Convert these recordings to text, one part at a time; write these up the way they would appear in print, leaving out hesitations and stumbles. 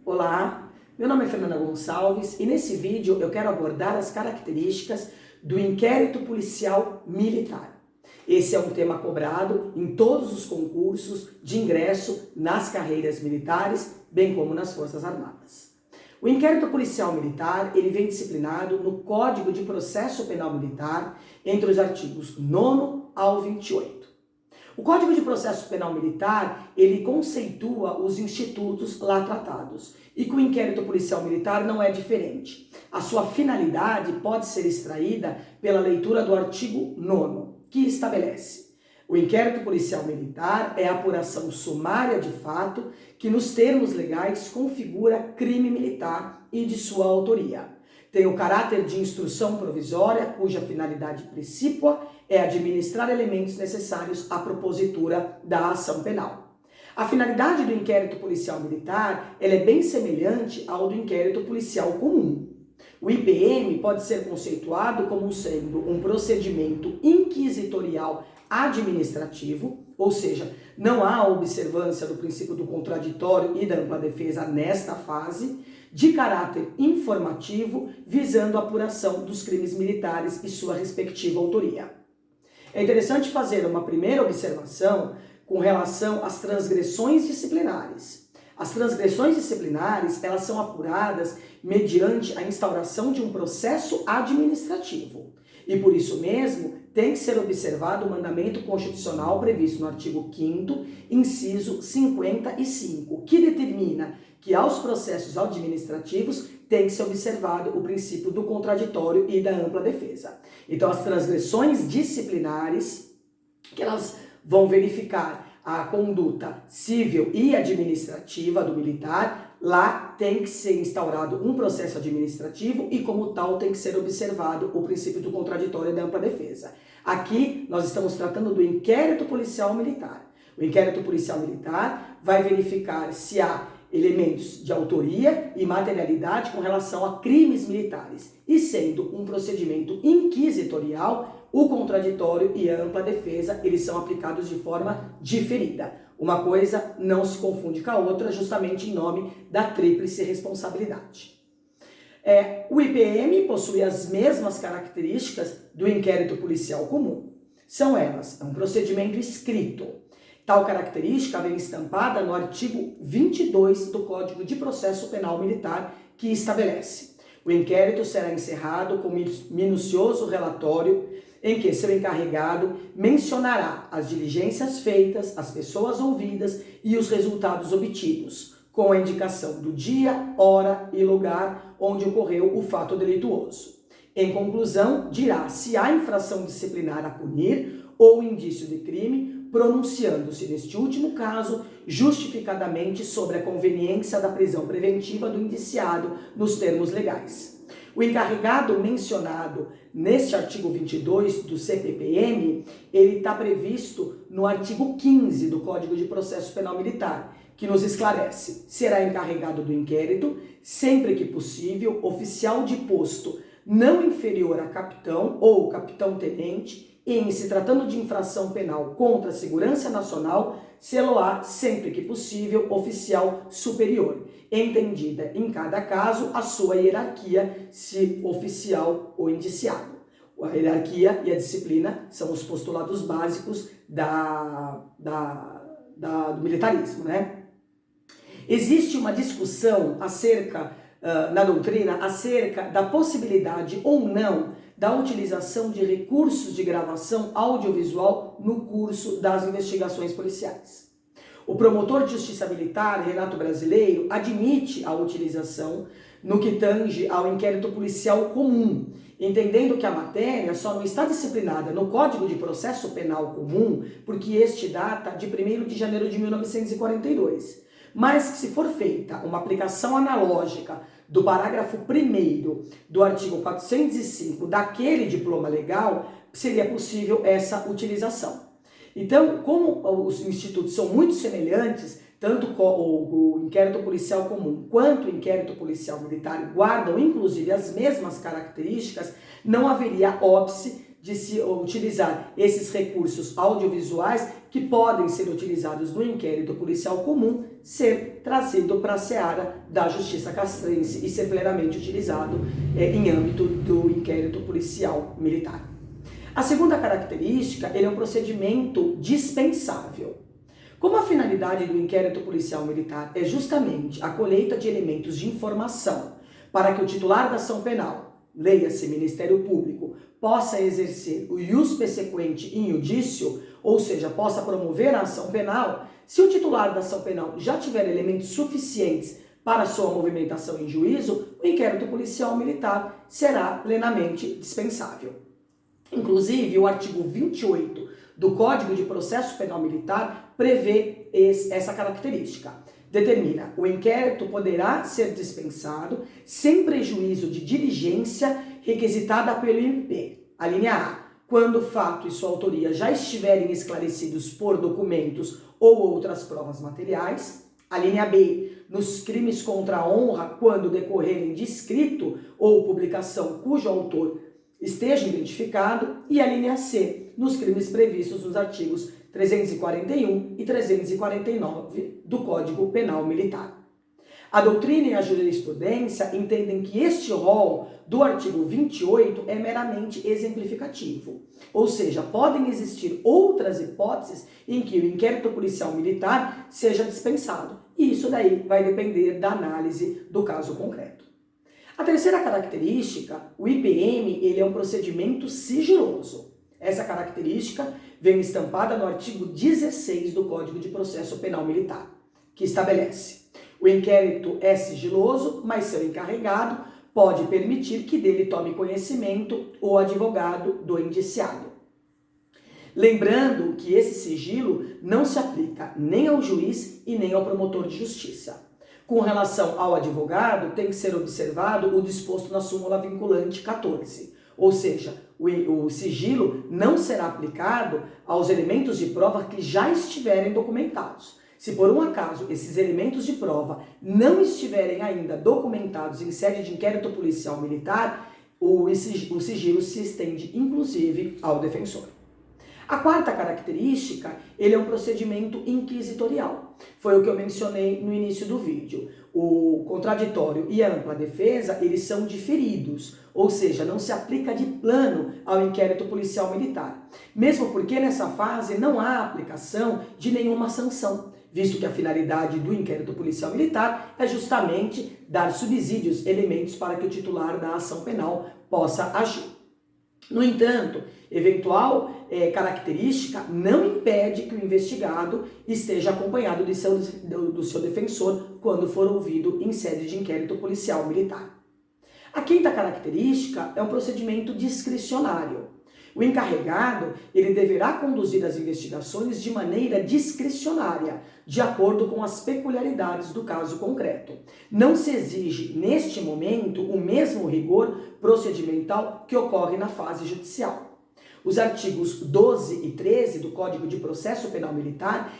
Olá, meu nome é Fernanda Gonçalves e nesse vídeo eu quero abordar as características do inquérito policial militar. Esse é um tema cobrado em todos os concursos de ingresso nas carreiras militares, bem como nas Forças Armadas. O inquérito policial militar, ele vem disciplinado no Código de Processo Penal Militar, entre os artigos 9º ao 28. O Código de Processo Penal Militar, ele conceitua os institutos lá tratados. E com o inquérito policial militar não é diferente. A sua finalidade pode ser extraída pela leitura do artigo 9º, que estabelece: o inquérito policial militar é a apuração sumária de fato que, nos termos legais, configura crime militar e de sua autoria. Tem o caráter de instrução provisória, cuja finalidade precípua é administrar elementos necessários à propositura da ação penal. A finalidade do inquérito policial militar ela é bem semelhante ao do inquérito policial comum. O IPM pode ser conceituado como sendo um procedimento inquisitorial administrativo, ou seja, não há observância do princípio do contraditório e da ampla defesa nesta fase, de caráter informativo, visando a apuração dos crimes militares e sua respectiva autoria. É interessante fazer uma primeira observação com relação às transgressões disciplinares. As transgressões disciplinares, elas são apuradas mediante a instauração de um processo administrativo. E por isso mesmo, tem que ser observado o mandamento constitucional previsto no artigo 5º, inciso 55, que determina que aos processos administrativos tem que ser observado o princípio do contraditório e da ampla defesa. Então, as transgressões disciplinares, que elas vão verificar a conduta civil e administrativa do militar, lá tem que ser instaurado um processo administrativo e, como tal, tem que ser observado o princípio do contraditório e da ampla defesa. Aqui, nós estamos tratando do inquérito policial militar. O inquérito policial militar vai verificar se há elementos de autoria e materialidade com relação a crimes militares. E sendo um procedimento inquisitorial, o contraditório e a ampla defesa, eles são aplicados de forma diferida. Uma coisa não se confunde com a outra, justamente em nome da tríplice responsabilidade. O IPM possui as mesmas características do inquérito policial comum. São elas: é um procedimento escrito. Tal característica vem estampada no artigo 22 do Código de Processo Penal Militar, que estabelece: o inquérito será encerrado com minucioso relatório em que seu encarregado mencionará as diligências feitas, as pessoas ouvidas e os resultados obtidos, com a indicação do dia, hora e lugar onde ocorreu o fato delituoso. Em conclusão, dirá se há infração disciplinar a punir ou indício de crime, pronunciando-se, neste último caso, justificadamente sobre a conveniência da prisão preventiva do indiciado nos termos legais. O encarregado mencionado neste artigo 22 do CPPM, ele está previsto no artigo 15 do Código de Processo Penal Militar, que nos esclarece: será encarregado do inquérito, sempre que possível, oficial de posto não inferior a capitão ou capitão-tenente, e, em se tratando de infração penal contra a segurança nacional, ser-lo-á, sempre que possível, oficial superior, entendida em cada caso a sua hierarquia, se oficial ou indiciado. A hierarquia e a disciplina são os postulados básicos do militarismo, né? Existe uma discussão na doutrina acerca da possibilidade ou não da utilização de recursos de gravação audiovisual no curso das investigações policiais. O promotor de justiça militar, Renato Brasileiro, admite a utilização no que tange ao inquérito policial comum, entendendo que a matéria só não está disciplinada no Código de Processo Penal Comum, porque este data de 1º de janeiro de 1942. Mas que, se for feita uma aplicação analógica do parágrafo 1º do artigo 405 daquele diploma legal, seria possível essa utilização. Então, como os institutos são muito semelhantes, tanto o inquérito policial comum quanto o inquérito policial militar guardam inclusive as mesmas características, não haveria óbice de se utilizar esses recursos audiovisuais que podem ser utilizados no inquérito policial comum ser trazido para a seara da justiça castrense e ser plenamente utilizado em âmbito do inquérito policial militar. A segunda característica, ele é um procedimento dispensável. Como a finalidade do inquérito policial militar é justamente a colheita de elementos de informação para que o titular da ação penal, leia-se Ministério Público, possa exercer o ius persequente in iudicio, ou seja, possa promover a ação penal, se o titular da ação penal já tiver elementos suficientes para sua movimentação em juízo, o inquérito policial militar será plenamente dispensável. Inclusive, o artigo 28 do Código de Processo Penal Militar prevê essa característica. Determina: o inquérito poderá ser dispensado sem prejuízo de diligência requisitada pelo MP. A linha A, quando o fato e sua autoria já estiverem esclarecidos por documentos ou outras provas materiais. A linha B, nos crimes contra a honra, quando decorrerem de escrito ou publicação cujo autor esteja identificado. E a linha C, nos crimes previstos nos artigos 341 e 349 do Código Penal Militar. A doutrina e a jurisprudência entendem que este rol do artigo 28 é meramente exemplificativo, ou seja, podem existir outras hipóteses em que o inquérito policial militar seja dispensado, e isso daí vai depender da análise do caso concreto. A terceira característica, o IPM, ele é um procedimento sigiloso. Essa característica vem estampada no artigo 16 do Código de Processo Penal Militar, que estabelece: o inquérito é sigiloso, mas seu encarregado pode permitir que dele tome conhecimento o advogado do indiciado. Lembrando que esse sigilo não se aplica nem ao juiz e nem ao promotor de justiça. Com relação ao advogado, tem que ser observado o disposto na súmula vinculante 14, ou seja, o sigilo não será aplicado aos elementos de prova que já estiverem documentados. Se por um acaso esses elementos de prova não estiverem ainda documentados em sede de inquérito policial militar, o sigilo se estende inclusive ao defensor. A quarta característica, ele é um procedimento inquisitorial. Foi o que eu mencionei no início do vídeo. O contraditório e a ampla defesa, eles são diferidos, ou seja, não se aplica de plano ao inquérito policial militar. Mesmo porque nessa fase não há aplicação de nenhuma sanção, visto que a finalidade do inquérito policial militar é justamente dar subsídios, elementos para que o titular da ação penal possa agir. No entanto, eventual característica não impede que o investigado esteja acompanhado do seu defensor quando for ouvido em sede de inquérito policial militar. A quinta característica é um procedimento discricionário. O encarregado, ele deverá conduzir as investigações de maneira discricionária, de acordo com as peculiaridades do caso concreto. Não se exige, neste momento, o mesmo rigor procedimental que ocorre na fase judicial. Os artigos 12 e 13 do Código de Processo Penal Militar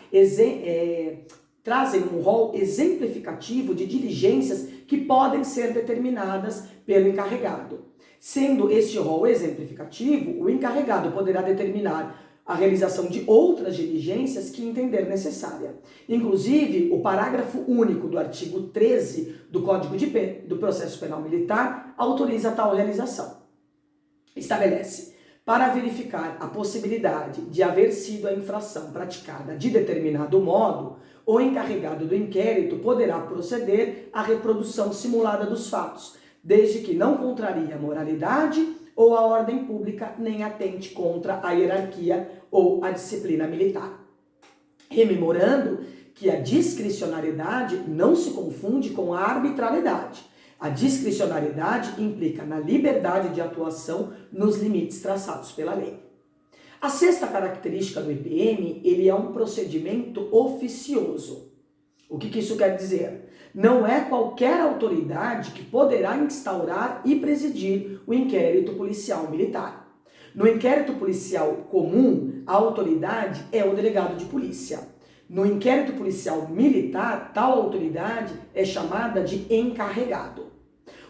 trazem um rol exemplificativo de diligências que podem ser determinadas pelo encarregado. Sendo este rol exemplificativo, o encarregado poderá determinar a realização de outras diligências que entender necessária. Inclusive, o parágrafo único do artigo 13 do Código do Processo Penal Militar autoriza tal realização. Estabelece: para verificar a possibilidade de haver sido a infração praticada de determinado modo, o encarregado do inquérito poderá proceder à reprodução simulada dos fatos, desde que não contrarie a moralidade ou a ordem pública, nem atente contra a hierarquia ou a disciplina militar. Rememorando que a discricionariedade não se confunde com a arbitrariedade. A discricionariedade implica na liberdade de atuação nos limites traçados pela lei. A sexta característica do IPM, ele é um procedimento oficioso. O que isso quer dizer? Não é qualquer autoridade que poderá instaurar e presidir o inquérito policial militar. No inquérito policial comum, a autoridade é o delegado de polícia. No inquérito policial militar, tal autoridade é chamada de encarregado.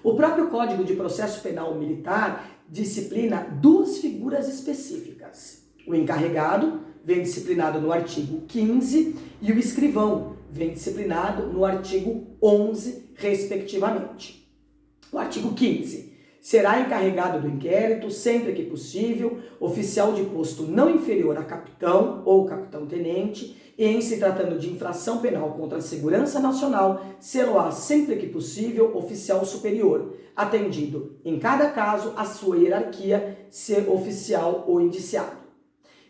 O próprio Código de Processo Penal Militar disciplina duas figuras específicas. O encarregado vem disciplinado no artigo 15 e o escrivão vem disciplinado no artigo 11, respectivamente. O artigo 15. Será encarregado do inquérito, sempre que possível, oficial de posto não inferior a capitão ou capitão-tenente, e em se tratando de infração penal contra a segurança nacional, ser-á sempre que possível oficial superior, atendido, em cada caso, a sua hierarquia, ser oficial ou indiciado.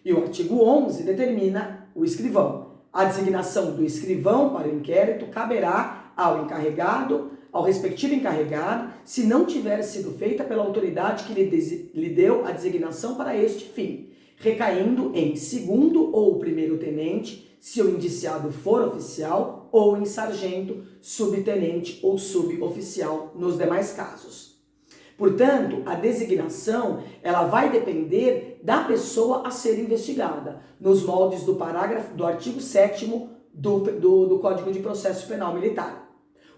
E o artigo 11 determina o escrivão. A designação do escrivão para o inquérito caberá ao encarregado, ao respectivo encarregado, se não tiver sido feita pela autoridade que lhe deu a designação para este fim, recaindo em segundo ou primeiro tenente, se o indiciado for oficial, ou em sargento, subtenente ou suboficial nos demais casos. Portanto, a designação ela vai depender da pessoa a ser investigada, nos moldes do parágrafo do artigo 7º do Código de Processo Penal Militar.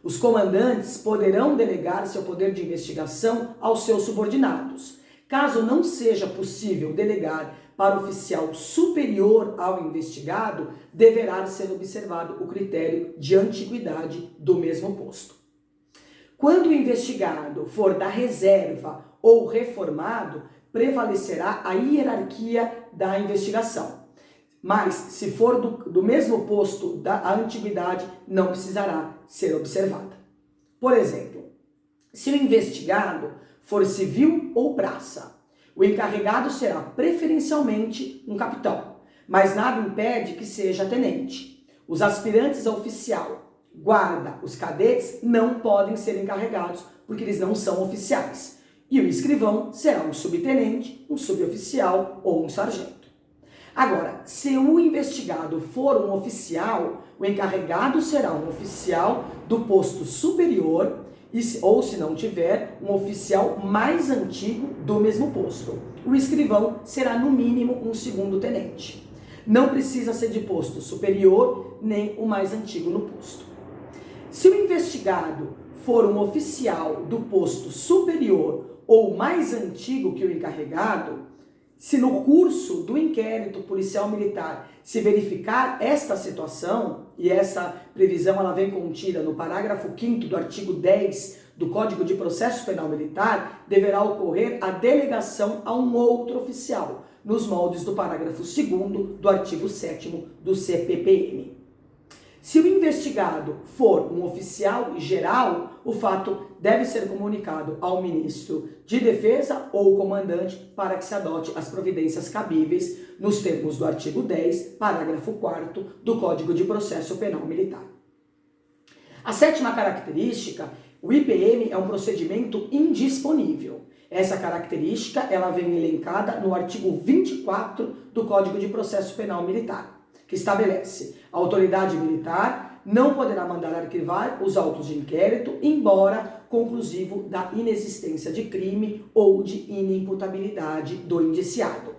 Os comandantes poderão delegar seu poder de investigação aos seus subordinados. Caso não seja possível delegar para o oficial superior ao investigado, deverá ser observado o critério de antiguidade do mesmo posto. Quando o investigado for da reserva ou reformado, prevalecerá a hierarquia da investigação. Mas, se for do mesmo posto, a antiguidade não precisará ser observada. Por exemplo, se o investigado for civil ou praça, o encarregado será preferencialmente um capitão, mas nada impede que seja tenente. Os aspirantes a oficial, guarda, os cadetes não podem ser encarregados porque eles não são oficiais. E o escrivão será um subtenente, um suboficial ou um sargento. Agora, se o investigado for um oficial, o encarregado será um oficial do posto superior, ou se não tiver, um oficial mais antigo do mesmo posto. O escrivão será no mínimo um segundo tenente. Não precisa ser de posto superior, nem o mais antigo no posto. Se o investigado for um oficial do posto superior ou mais antigo que o encarregado, se no curso do inquérito policial militar se verificar esta situação, e essa previsão ela vem contida no parágrafo 5º do artigo 10 do Código de Processo Penal Militar, deverá ocorrer a delegação a um outro oficial, nos moldes do parágrafo 2º do artigo 7º do CPPM. Se o investigado for um oficial geral, o fato deve ser comunicado ao ministro de Defesa ou comandante para que se adote as providências cabíveis nos termos do artigo 10, parágrafo 4º do Código de Processo Penal Militar. A sétima característica, o IPM é um procedimento indisponível. Essa característica ela vem elencada no artigo 24 do Código de Processo Penal Militar, que estabelece: a autoridade militar não poderá mandar arquivar os autos de inquérito, embora conclusivo da inexistência de crime ou de inimputabilidade do indiciado.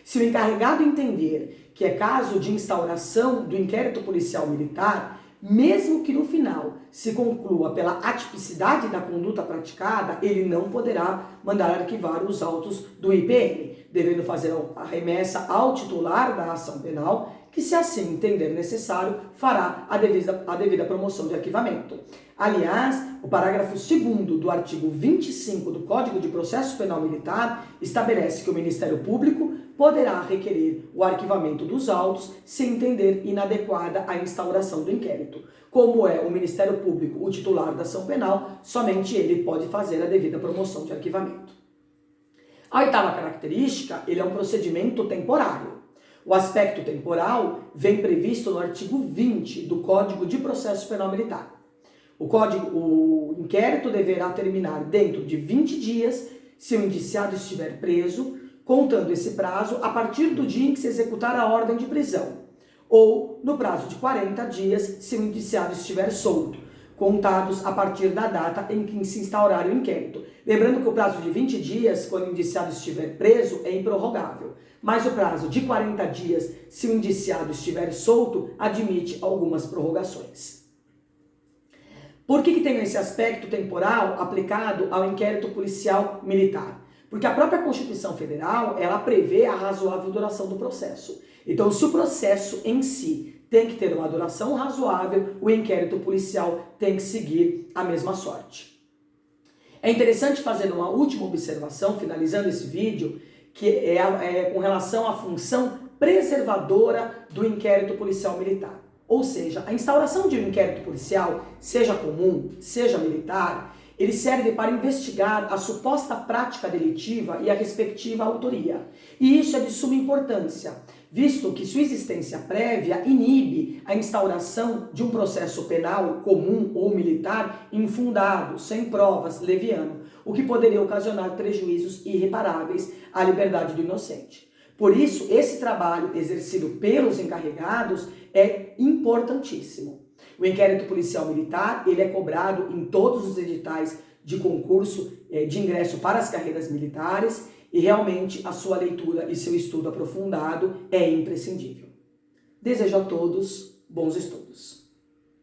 Se o encarregado entender que é caso de instauração do inquérito policial militar, mesmo que no final se conclua pela atipicidade da conduta praticada, ele não poderá mandar arquivar os autos do IPM, devendo fazer a remessa ao titular da ação penal, que, se assim entender necessário, fará a devida promoção de arquivamento. Aliás, o parágrafo 2º do artigo 25 do Código de Processo Penal Militar estabelece que o Ministério Público poderá requerer o arquivamento dos autos se entender inadequada a instauração do inquérito. Como é o Ministério Público o titular da ação penal, somente ele pode fazer a devida promoção de arquivamento. A oitava característica, ele é um procedimento temporário. O aspecto temporal vem previsto no artigo 20 do Código de Processo Penal Militar. O inquérito deverá terminar dentro de 20 dias se o indiciado estiver preso, contando esse prazo a partir do dia em que se executar a ordem de prisão, ou no prazo de 40 dias se o indiciado estiver solto, contados a partir da data em que se instaurar o inquérito. Lembrando que o prazo de 20 dias, quando o indiciado estiver preso, é improrrogável, mas o prazo de 40 dias, se o indiciado estiver solto, admite algumas prorrogações. Por que tem esse aspecto temporal aplicado ao inquérito policial militar? Porque a própria Constituição Federal, ela prevê a razoável duração do processo. Então, se o processo em si tem que ter uma duração razoável, o inquérito policial tem que seguir a mesma sorte. É interessante fazer uma última observação, finalizando esse vídeo, que é com relação à função preservadora do inquérito policial militar. Ou seja, a instauração de um inquérito policial, seja comum, seja militar, ele serve para investigar a suposta prática delitiva e a respectiva autoria. E isso é de suma importância, visto que sua existência prévia inibe a instauração de um processo penal comum ou militar infundado, sem provas, leviano, o que poderia ocasionar prejuízos irreparáveis à liberdade do inocente. Por isso, esse trabalho exercido pelos encarregados é importantíssimo. O inquérito policial militar, ele é cobrado em todos os editais de concurso de ingresso para as carreiras militares e realmente a sua leitura e seu estudo aprofundado é imprescindível. Desejo a todos bons estudos.